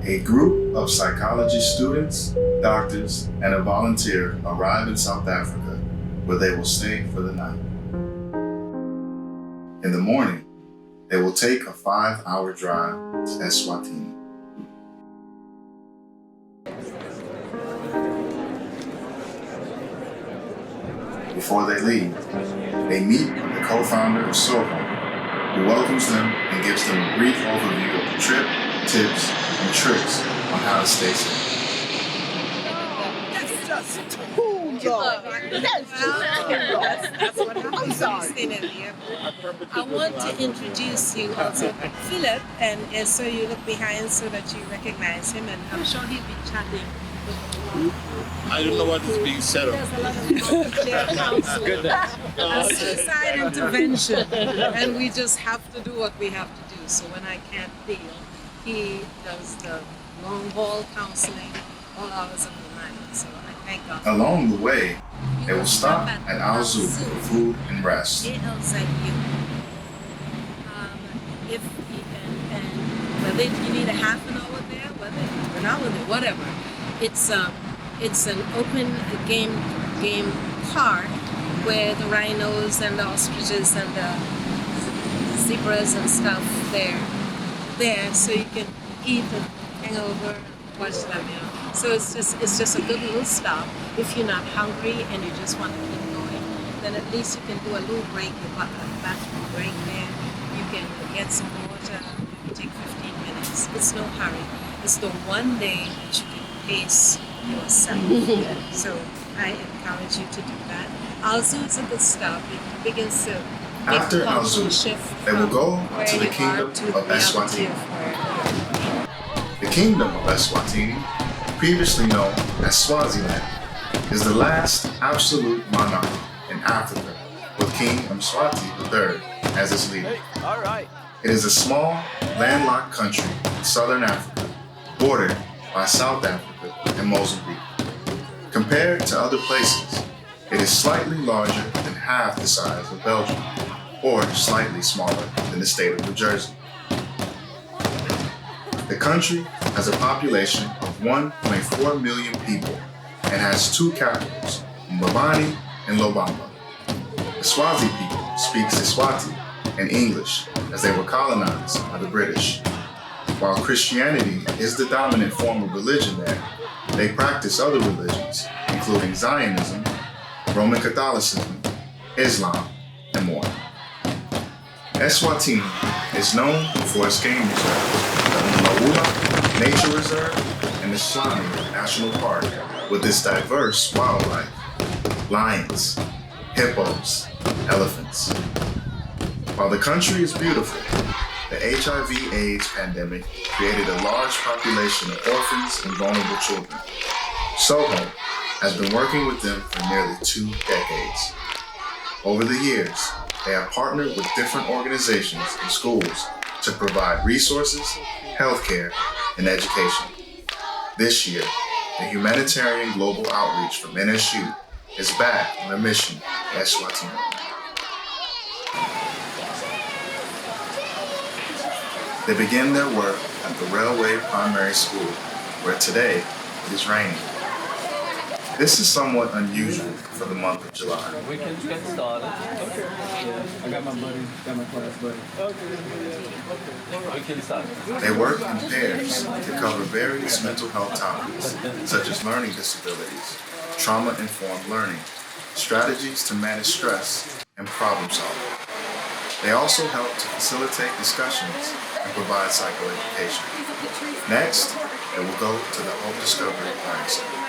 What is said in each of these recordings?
A group of psychology students, doctors, and a volunteer arrive in South Africa, where they will stay for the night. In the morning, they will take a 5-hour drive to Eswatini. Before they leave, they meet with the co-founder of SOHO, who welcomes them and gives them a brief overview of the trip, tips, and tricks on how to stay safe. That's just too long. That's what happens. I want to introduce you also, Philip, and so you look behind so that you recognize him, and I'm sure he'll be chatting. I don't know what is being said. There's a lot of care counseling, a suicide intervention, and we just have to do what we have to do. So when I can't deal, he does the long haul counseling all hours of the night. So I thank God. Along the way, they will stop at Al Zoo for food and rest. ALZU. If and whether you need a half an hour there, whether an hour there, whatever. It's an open game park where the rhinos and the ostriches and the zebras and stuff there, so you can eat and hang over and watch them. So it's just a good little stop. If you're not hungry and you just want to keep going, then at least you can do a little break, a bathroom break there. You can get some water. You take 15 minutes. It's no hurry. It's the one day that you can pace yourself. So I encourage you to do that. Al Zoo is a good stop. It begins to make After Al Zoo, they will go to the kingdom of Eswatini. The kingdom of Eswatini, previously known as Swaziland, is the last absolute monarch in Africa, with King Mswati III as its leader. It is a small, landlocked country in southern Africa, bordered by South Africa and Mozambique. Compared to other places, it is slightly larger than half the size of Belgium, or slightly smaller than the state of New Jersey. The country has a population of 1.4 million people and has two capitals, Mbabane and Lobamba. The Swazi people speak Eswatini and English, as they were colonized by the British. While Christianity is the dominant form of religion there, they practice other religions, including Zionism, Roman Catholicism, Islam, and more. Eswatini is known for its game reserve, the Mlaula Nature Reserve, and the Shani National Park, with its diverse wildlife, lions, hippos, elephants. While the country is beautiful, the HIV/AIDS pandemic created a large population of orphans and vulnerable children. SOHO has been working with them for nearly 2 decades. Over the years, they have partnered with different organizations and schools to provide resources, healthcare, and education. This year, the humanitarian global outreach from NSU is back on a mission to Eswatini. They begin their work at the Railway Primary School, where today it is raining. This is somewhat unusual for the month of July. We can get started. Okay. Yeah, I got my class buddy. Okay. We can start. They work in pairs to cover various mental health topics, such as learning disabilities, trauma-informed learning, strategies to manage stress, and problem solving. They also help to facilitate discussions and provide psychoeducation. Next, it will go to the Hope Discovery Learning Center.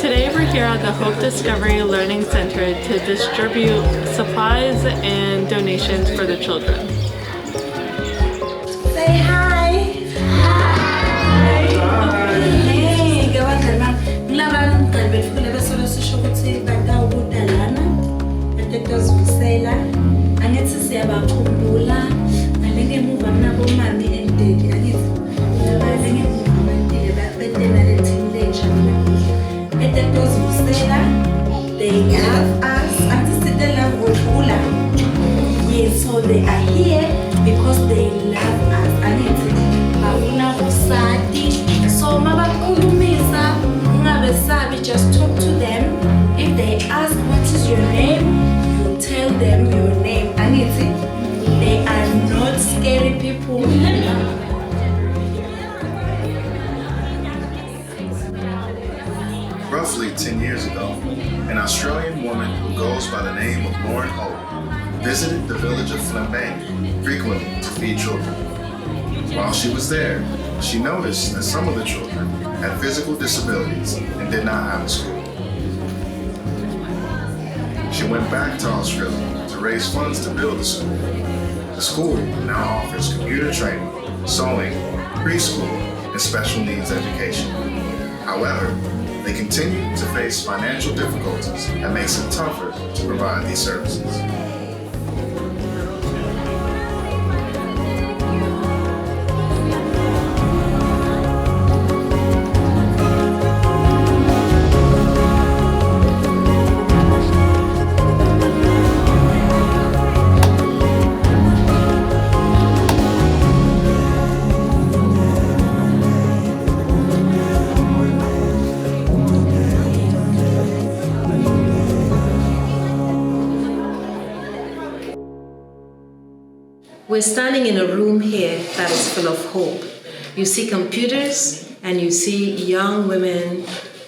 Today we're here at the Hope Discovery Learning Center to distribute supplies and donations for the children. Say hi. Hey, ngiyabadala mama. Ngilabana ngicela befuna besolo sisho ukuthi badawudalana. Betezusela. Angithi siyabakhumbula. Ngemuva nabo mami and daddy. Angithi ngiyabale ngemuva manje betena le teenager. Betezusela. They have us. Angithi sidela ngokula. Yes, so they are here because they love us. Angithi bafuna kusati. So mabakhulumisa ungabesabi, just talk to them. If they ask what is your name, you tell them your name. Angithi they are not scary people. Roughly 10 years ago, an Australian woman who goes by the name of Lauren Hope visited the village of Flambane frequently to feed children. While she was there, she noticed that some of the children had physical disabilities and did not have a school. She went back to Australia to raise funds to build the school. The school now offers computer training, sewing, preschool, and special needs education. However, they continue to face financial difficulties that makes it tougher to provide these services. We're standing in a room here that is full of hope. You see computers and you see young women,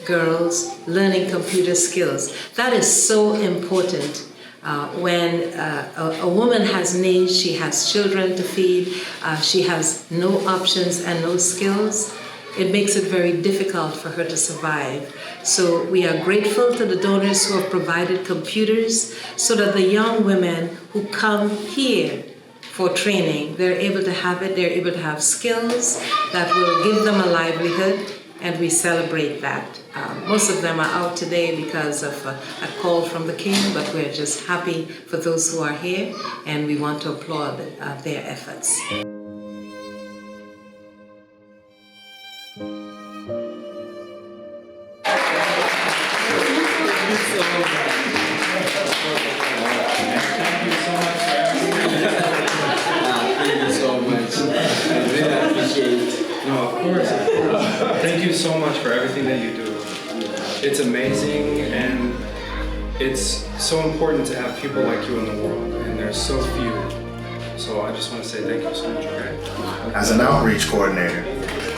girls learning computer skills. That is so important. When a woman has needs, she has children to feed, she has no options and no skills, it makes it very difficult for her to survive. So we are grateful to the donors who have provided computers so that the young women who come here for training, they're able to have it, they're able to have skills that will give them a livelihood, and we celebrate that. Most of them are out today because of a call from the King, but we're just happy for those who are here, and we want to applaud their efforts. No, of course. Thank you so much for everything that you do. It's amazing, and it's so important to have people like you in the world, and there's so few. So I just want to say thank you so much, okay? As an outreach coordinator,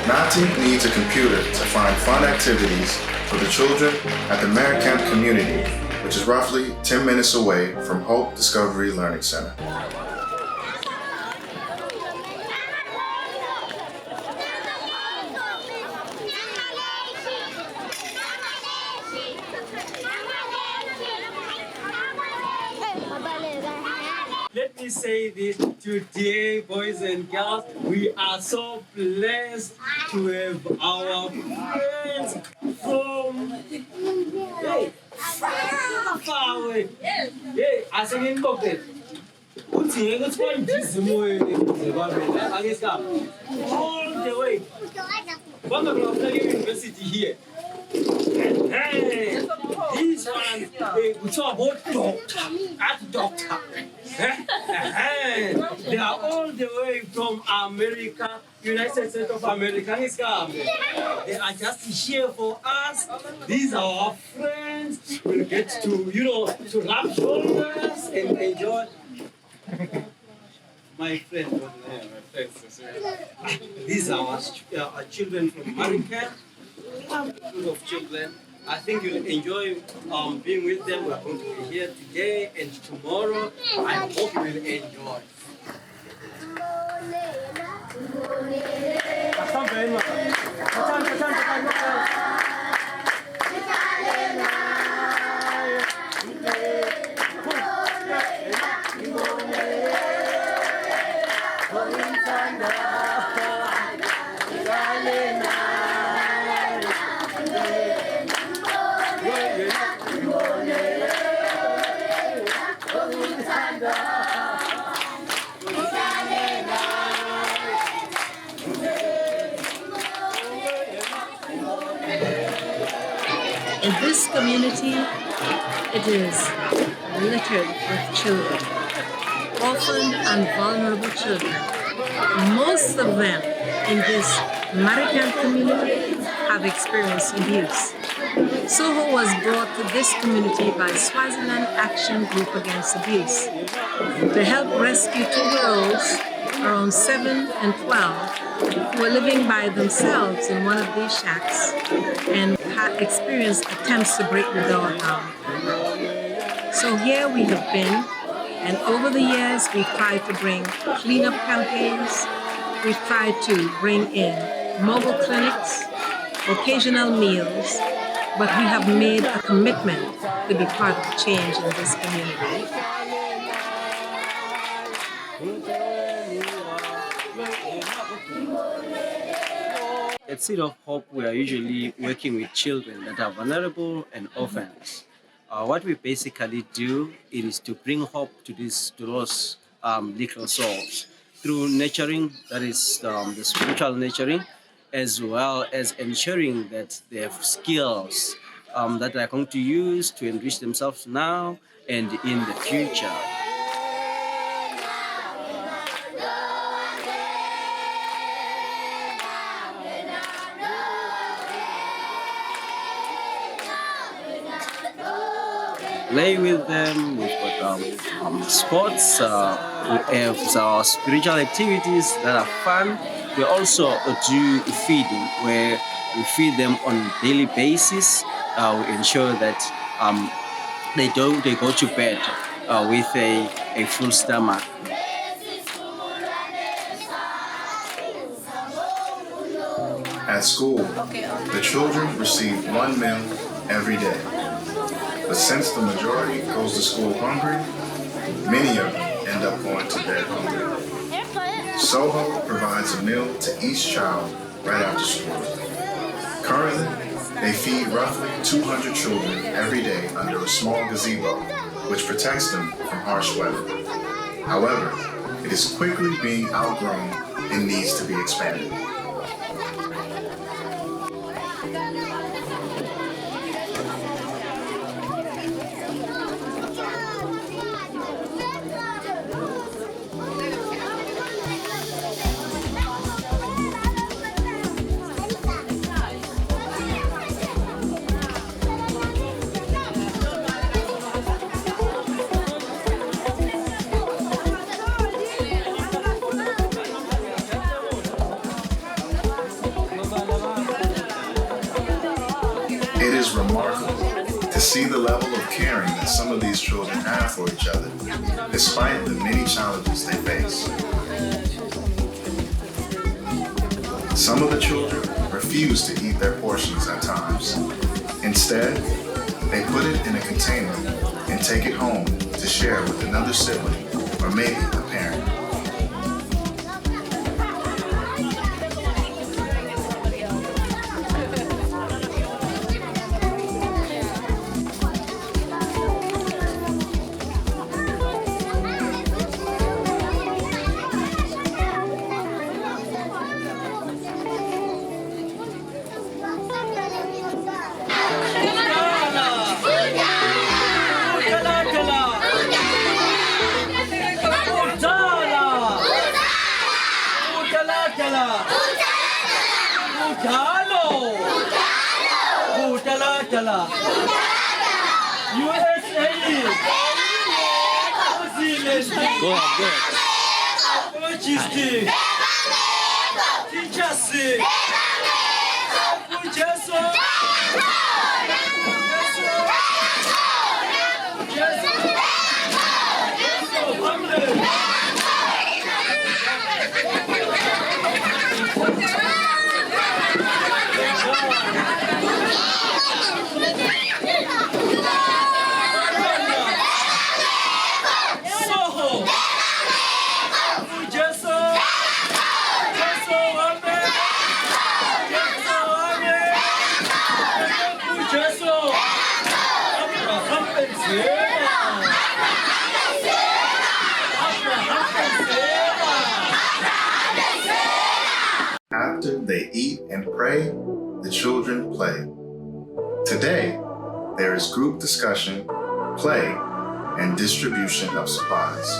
Nati needs a computer to find fun activities for the children at the Maricamp community, which is roughly 10 minutes away from Hope Discovery Learning Center. Let me say this today, boys and girls, we are so blessed to have our friends from far away. Hey, I sing in pocket. All the way. One of the university here. Hey, these ones, we talk about doctor. They are all the way from America, United States of America. They are just here for us. These are our friends. We'll get to, to rub shoulders and enjoy. My friend, these are our children from America. group of children. I think you'll enjoy being with them. We're going to be here today and tomorrow. I hope you will enjoy. In this community, it is littered with children, orphaned and vulnerable children. Most of them in this American community have experienced abuse. SOHO was brought to this community by Swaziland Action Group Against Abuse to help rescue 2 girls around 7 and 12 who were living by themselves in one of these shacks and had experienced attempts to break the door down. So here we have been, and over the years we've tried to bring cleanup campaigns, we've tried to bring in mobile clinics, occasional meals, but we have made a commitment to be part of the change in this community. At Seed of Hope, we are usually working with children that are vulnerable and orphans. What we basically do is to bring hope to those little souls through nurturing, that is the spiritual nurturing, as well as ensuring that they have skills that they're going to use to enrich themselves now and in the future. Play with them, we've got sports, we have our spiritual activities that are fun. We also do feeding, where we feed them on a daily basis. We ensure that they go to bed with a full stomach. At school, the children receive 1 meal every day. But since the majority goes to school hungry, many of them end up going to bed hungry. SOHO provides a meal to each child right after school. Currently, they feed roughly 200 children every day under a small gazebo, which protects them from harsh weather. However, it is quickly being outgrown and needs to be expanded. It is remarkable to see the level of caring that some of these children have for each other, despite the many challenges they face. Some of the children refuse to eat their portions at times. Instead, they put it in a container and take it home to share with another sibling or maybe a parent. Go ahead. After they eat and pray, the children play. Today, there is group discussion, play, and distribution of supplies.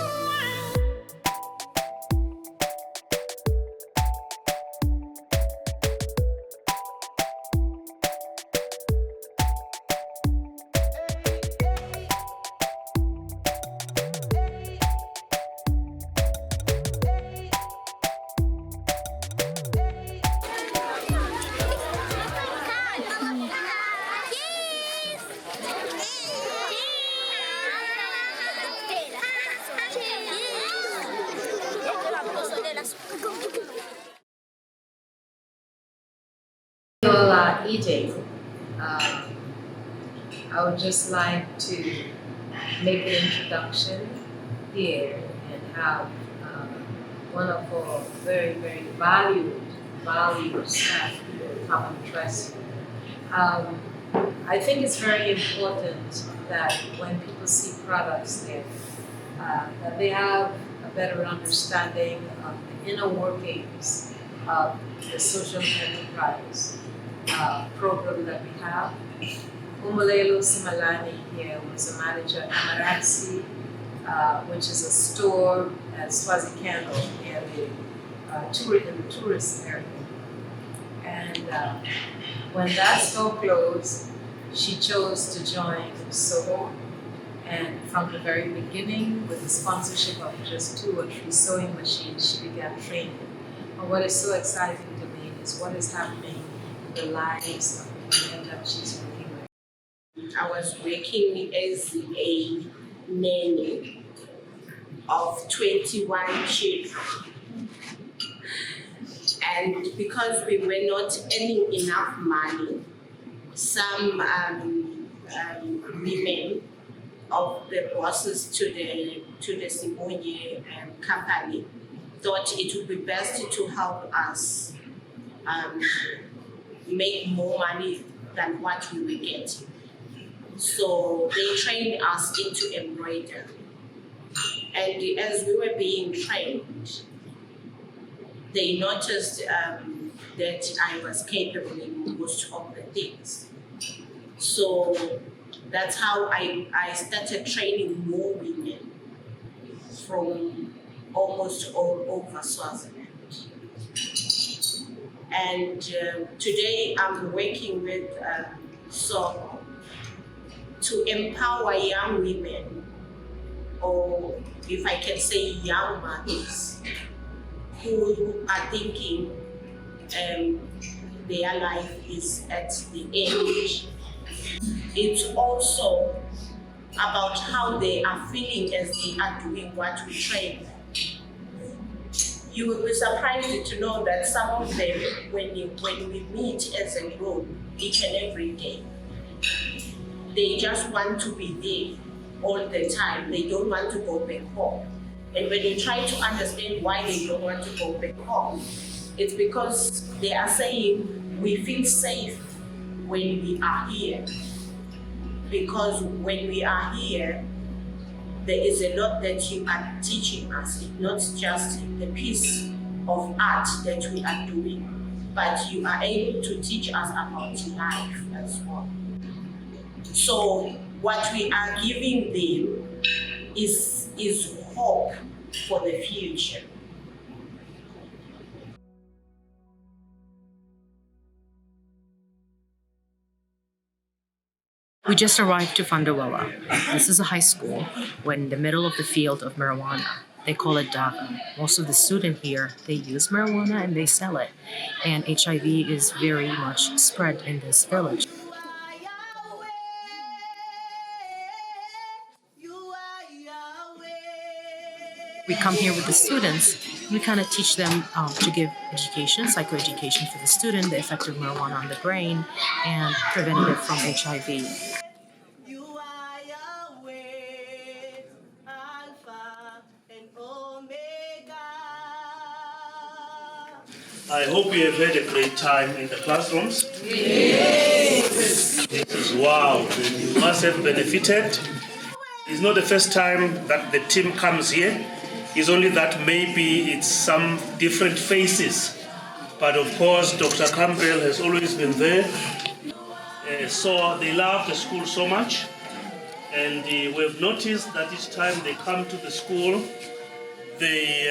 While eating, I would just like to make an introduction here and have one of our very, very valued staff here come and address you. I think it's very important that when people see products there, that they have a better understanding of the inner workings of the social enterprise program that we have. Umulelo Simalani here was a manager at Amaratsi, which is a store at Swazikando near the tourist area. And when that store closed, she chose to join SOHO. And from the very beginning, with the sponsorship of just 2 or 3 sewing machines, she began training. And what is so exciting to me is what is happening in the lives of the women that she's working with. I was working as a nanny of 21 children. And because we were not earning enough money, some women of the bosses to the Simonye company thought it would be best to help us make more money than what we were getting. So they trained us into embroidery. And as we were being trained, they noticed that I was capable in most of the things. So that's how I started training more women from almost all over Swaziland. And today I'm working with SOHO to empower young women, or if I can say young mothers, who are thinking their life is at the end. It's also about how they are feeling as they are doing what we train. You will be surprised to know that some of them, when we meet as a group each and every day, they just want to be there all the time. They don't want to go back home. And when you try to understand why they don't want to go back home, it's because they are saying, we feel safe when we are here. Because when we are here, there is a lot that you are teaching us. It's not just the piece of art that we are doing, but you are able to teach us about life as well. So what we are giving them is hope for the future. We just arrived to Fandawawa. This is a high school. We're in the middle of the field of marijuana. They call it daga. Most of the students here, they use marijuana and they sell it. And HIV is very much spread in this village. We come here with the students. We kind of teach them to give education, psychoeducation for the student, the effect of marijuana on the brain, and preventative from HIV. I hope you have had a great time in the classrooms. Yes. This is wow. You must have benefited. It's not the first time that the team comes here. It's only that maybe it's some different faces. But of course, Dr. Campbell has always been there. So they love the school so much. And we've noticed that each time they come to the school, they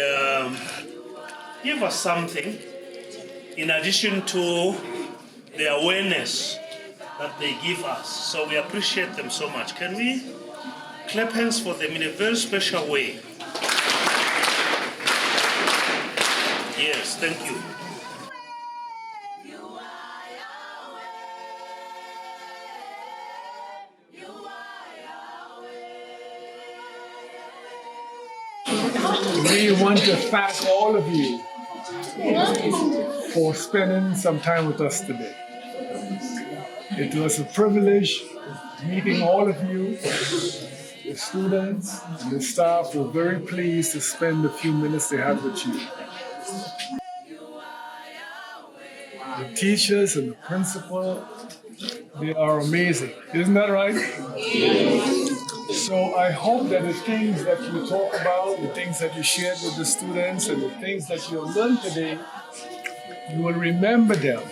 give us something in addition to the awareness that they give us. So we appreciate them so much. Can we clap hands for them in a very special way? Yes, thank you. We want to thank all of you for spending some time with us today. It was a privilege meeting all of you. The students and the staff were very pleased to spend the few minutes they had with you. The teachers and the principal, they are amazing. Isn't that right? So I hope that the things that you talk about, the things that you shared with the students, and the things that you learned today, you will remember them.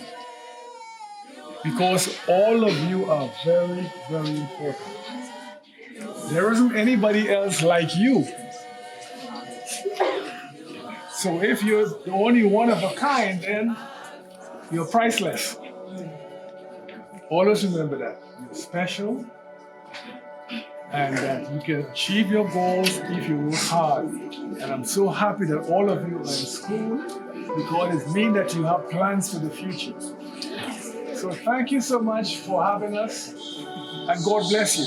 Because all of you are very, very important. There isn't anybody else like you. So if you're the only one of a kind, then you're priceless. Always remember that. You're special, and that you can achieve your goals if you work hard. And I'm so happy that all of you are in school, because it means that you have plans for the future. So thank you so much for having us, and God bless you.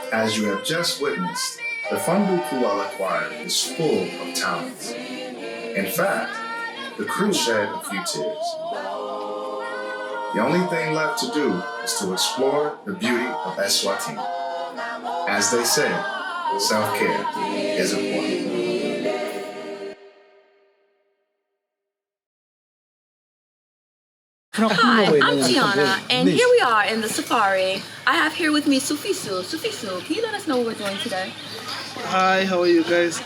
As you have just witnessed, the Fundu Kuala Choir is full of talent. In fact, the crew shed a few tears. The only thing left to do is to explore the beauty of Eswatini. As they say, self-care is important. Hi, I'm Tiana, and here we are in the safari. I have here with me Sufisu. Sufisu, can you let us know what we're doing today? Hi, how are you guys?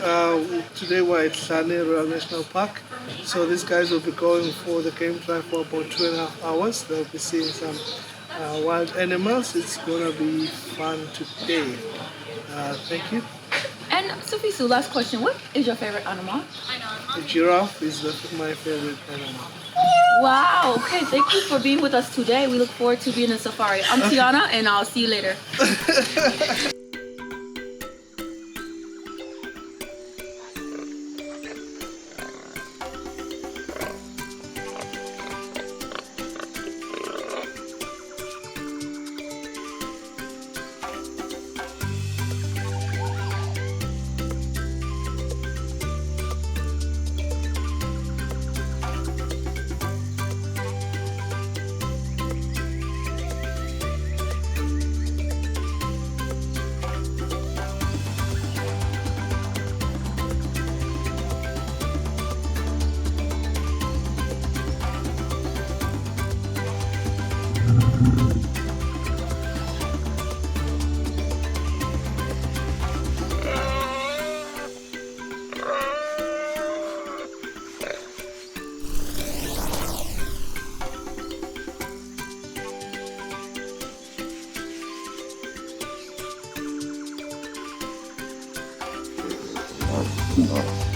Today we're at Sane Royal National Park. So these guys will be going for the game drive for about 2.5 hours. They'll be seeing some wild animals. It's gonna be fun today. Thank you. And Sufisu, last question. What is your favorite animal? The giraffe is my favorite animal. Wow. Okay, thank you for being with us today. We look forward to being in safari. I'm Tiana, and I'll see you later. Oh.